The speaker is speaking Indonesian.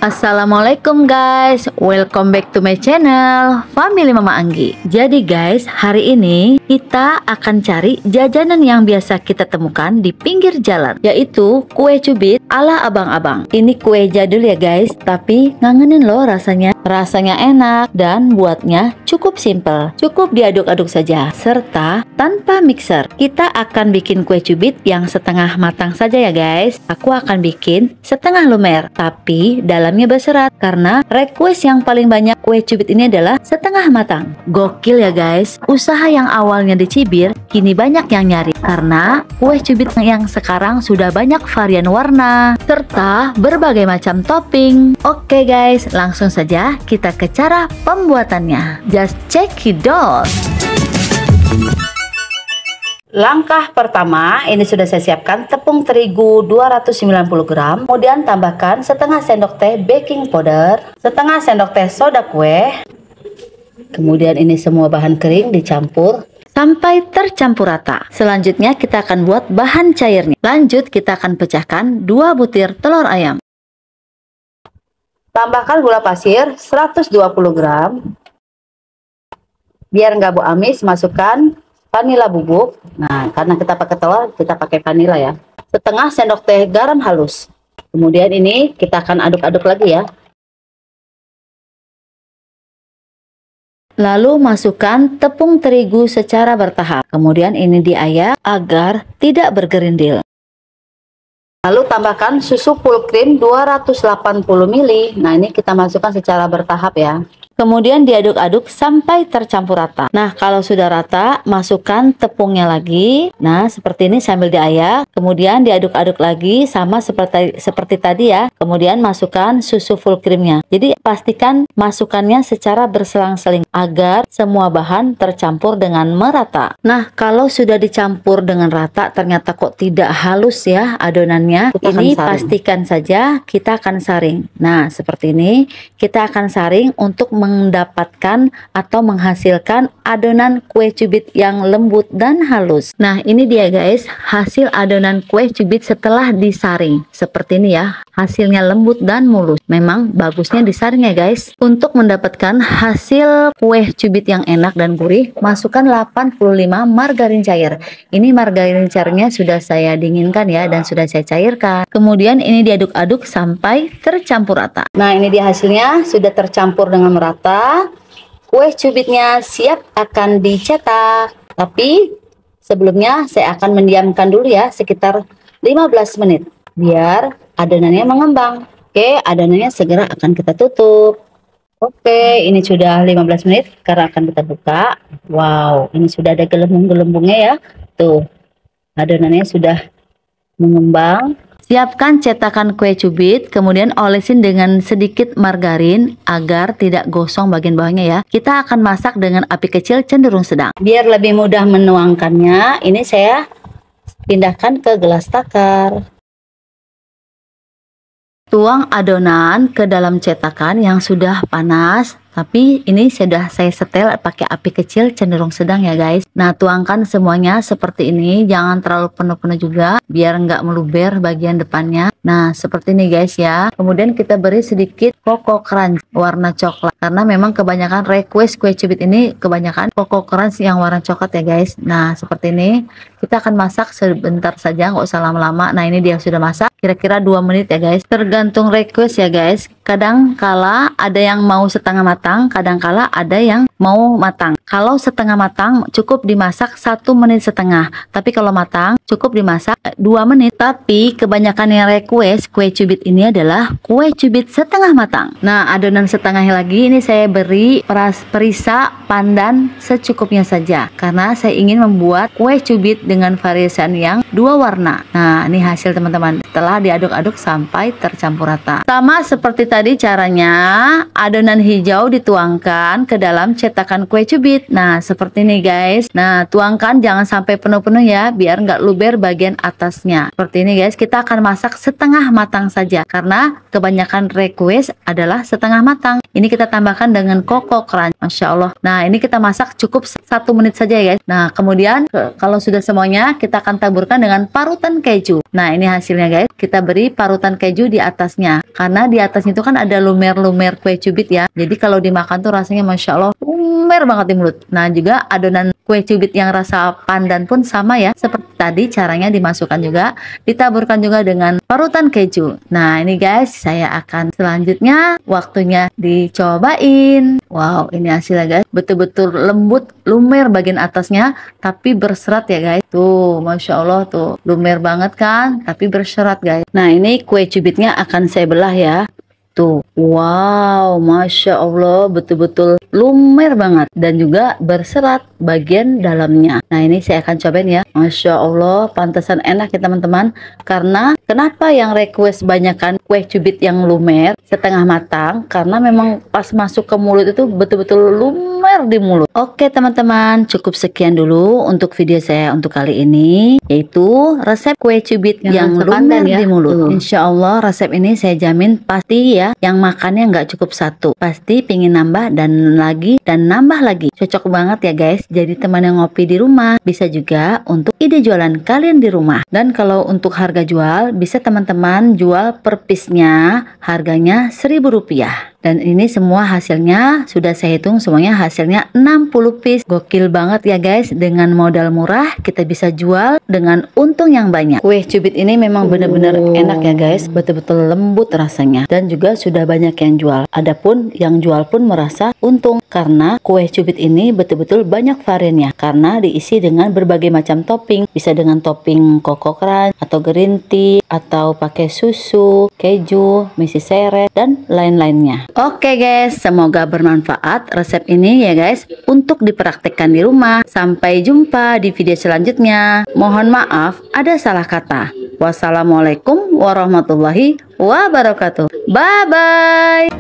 Assalamualaikum guys, welcome back to my channel Family Mama Anggi. Jadi guys, hari ini kita akan cari jajanan yang biasa kita temukan di pinggir jalan, yaitu kue cubit ala abang-abang. Ini kue jadul ya guys, tapi ngangenin loh rasanya. Rasanya enak dan buatnya cukup simple. Cukup diaduk-aduk saja, serta tanpa mixer. Kita akan bikin kue cubit yang setengah matang saja ya guys. Aku akan bikin setengah lumer, tapi dalamnya berserat, karena request yang paling banyak kue cubit ini adalah setengah matang. Gokil ya guys, usaha yang awalnya dicibir kini banyak yang nyari, karena kue cubit yang sekarang sudah banyak varian warna serta berbagai macam topping. Oke guys, langsung saja kita ke cara pembuatannya. Just check it out. Langkah pertama, ini sudah saya siapkan tepung terigu 290 gram, kemudian tambahkan setengah sendok teh baking powder, setengah sendok teh soda kue, kemudian ini semua bahan kering dicampur sampai tercampur rata. Selanjutnya kita akan buat bahan cairnya. Lanjut kita akan pecahkan 2 butir telur ayam. Tambahkan gula pasir 120 gram. Biar nggak bau amis, masukkan vanila bubuk. Nah, karena kita pakai telur, kita pakai vanila ya. Setengah sendok teh garam halus. Kemudian ini kita akan aduk-aduk lagi ya. Lalu masukkan tepung terigu secara bertahap. Kemudian ini diayak agar tidak bergerindil. Lalu tambahkan susu full cream 280 ml. Nah, ini kita masukkan secara bertahap ya. Kemudian diaduk-aduk sampai tercampur rata. Nah, kalau sudah rata, masukkan tepungnya lagi. Nah, seperti ini sambil diayak. Kemudian diaduk-aduk lagi sama seperti tadi ya. Kemudian masukkan susu full creamnya. Jadi pastikan masukannya secara berselang-seling agar semua bahan tercampur dengan merata. Nah, kalau sudah dicampur dengan rata ternyata kok tidak halus ya adonannya. Ini pastikan saja kita akan saring. Nah, seperti ini kita akan saring untuk mendapatkan atau menghasilkan adonan kue cubit yang lembut dan halus. Nah, ini dia guys, hasil adonan kue cubit setelah disaring. Seperti ini ya, hasilnya lembut dan mulus. Memang bagusnya disaring ya guys. Untuk mendapatkan hasil kue cubit yang enak dan gurih, masukkan 85 margarin cair. Ini margarin cairnya sudah saya dinginkan ya, dan sudah saya cairkan. Kemudian ini diaduk-aduk sampai tercampur rata. Nah, ini dia hasilnya, sudah tercampur dengan merata. Kue cubitnya siap akan dicetak. Tapi sebelumnya saya akan mendiamkan dulu ya sekitar 15 menit biar adonannya mengembang. Oke, adonannya segera akan kita tutup. Oke, ini sudah 15 menit karena akan kita buka. Wow, ini sudah ada gelembung-gelembungnya ya. Tuh, adonannya sudah mengembang. Siapkan cetakan kue cubit, kemudian olesin dengan sedikit margarin agar tidak gosong bagian bawahnya ya. Kita akan masak dengan api kecil cenderung sedang. Biar lebih mudah menuangkannya, ini saya pindahkan ke gelas takar. Tuang adonan ke dalam cetakan yang sudah panas. Tapi ini sudah saya setel pakai api kecil cenderung sedang ya guys. Nah, tuangkan semuanya seperti ini, jangan terlalu penuh-penuh juga biar nggak meluber bagian depannya. Nah, seperti ini guys ya. Kemudian kita beri sedikit Coco Crunch warna coklat, karena memang kebanyakan request kue cubit ini kebanyakan Coco Crunch yang warna coklat ya guys. Nah, seperti ini kita akan masak sebentar saja, nggak usah lama-lama. Nah, ini dia sudah masak kira-kira 2 menit ya guys. Tergantung request ya guys. Kadang kala ada yang mau setengah matang, kadangkala ada yang mau matang. Kalau setengah matang cukup dimasak 1 menit setengah, tapi kalau matang cukup dimasak 2 menit. Tapi kebanyakan yang request kue cubit ini adalah kue cubit setengah matang. Nah, adonan setengahnya lagi ini saya beri perisa pandan secukupnya saja, karena saya ingin membuat kue cubit dengan varian yang 2 warna. Nah, ini hasil teman-teman setelah diaduk-aduk sampai tercampur rata. Sama seperti tadi caranya, adonan hijau dituangkan ke dalam cetakan kue cubit. Nah, seperti ini guys. Nah, tuangkan jangan sampai penuh-penuh ya, biar nggak luber bagian atasnya. Seperti ini guys, kita akan masak setengah matang saja, karena kebanyakan request adalah setengah matang. Ini kita tambahkan dengan Coco Crunch. Masya Allah. Nah, ini kita masak cukup 1 menit saja ya guys. Nah, kemudian kalau sudah semuanya, kita akan taburkan dengan parutan keju. Nah, ini hasilnya guys. Kita beri parutan keju di atasnya. Karena di atasnya itu kan ada lumer-lumer kue cubit ya. Jadi kalau dimakan tuh rasanya Masya Allah lumer banget di mulut. Nah, juga adonan kue cubit yang rasa pandan pun sama ya. Seperti tadi caranya dimasukkan juga. Ditaburkan juga dengan parutan keju. Nah, ini guys, saya akan selanjutnya waktunya dicobain. Wow, ini hasilnya guys. Betul-betul lembut, lumer bagian atasnya, tapi berserat ya guys. Tuh, Masya Allah tuh. Lumer banget kan, tapi berserat guys. Nah, ini kue cubitnya akan saya belah ya. Tuh, wow, Masya Allah, betul-betul lumer banget dan juga berserat bagian dalamnya. Nah, ini saya akan cobain ya. Masya Allah, pantesan enak ya teman-teman. Karena kenapa yang request banyakan kue cubit yang lumer setengah matang? Karena memang pas masuk ke mulut itu betul-betul lumer di mulut. Oke teman-teman, cukup sekian dulu untuk video saya untuk kali ini, yaitu resep kue cubit yang lumer ya di mulut. Insya Allah resep ini saya jamin pasti ya, yang makannya nggak cukup satu, pasti pingin nambah dan lagi dan nambah lagi. Cocok banget ya guys, jadi teman yang ngopi di rumah, bisa juga untuk ide jualan kalian di rumah. Dan kalau untuk harga jual, bisa teman-teman jual per piece-nya harganya Rp1.000. Dan ini semua hasilnya sudah saya hitung, semuanya hasilnya 60 piece. Gokil banget ya guys, dengan modal murah kita bisa jual dengan untung yang banyak. Kue cubit ini memang benar-benar enak ya guys, betul-betul lembut rasanya dan juga sudah banyak yang jual. Adapun yang jual pun merasa untung karena kue cubit ini betul-betul banyak variannya, karena diisi dengan berbagai macam topping. Bisa dengan topping Coco Crunch atau green tea, atau pakai susu, keju, misi seret dan lain-lainnya. Oke guys, semoga bermanfaat resep ini ya guys untuk dipraktekkan di rumah. Sampai jumpa di video selanjutnya. Mohon maaf ada salah kata. Wassalamualaikum warahmatullahi wabarakatuh. Bye bye.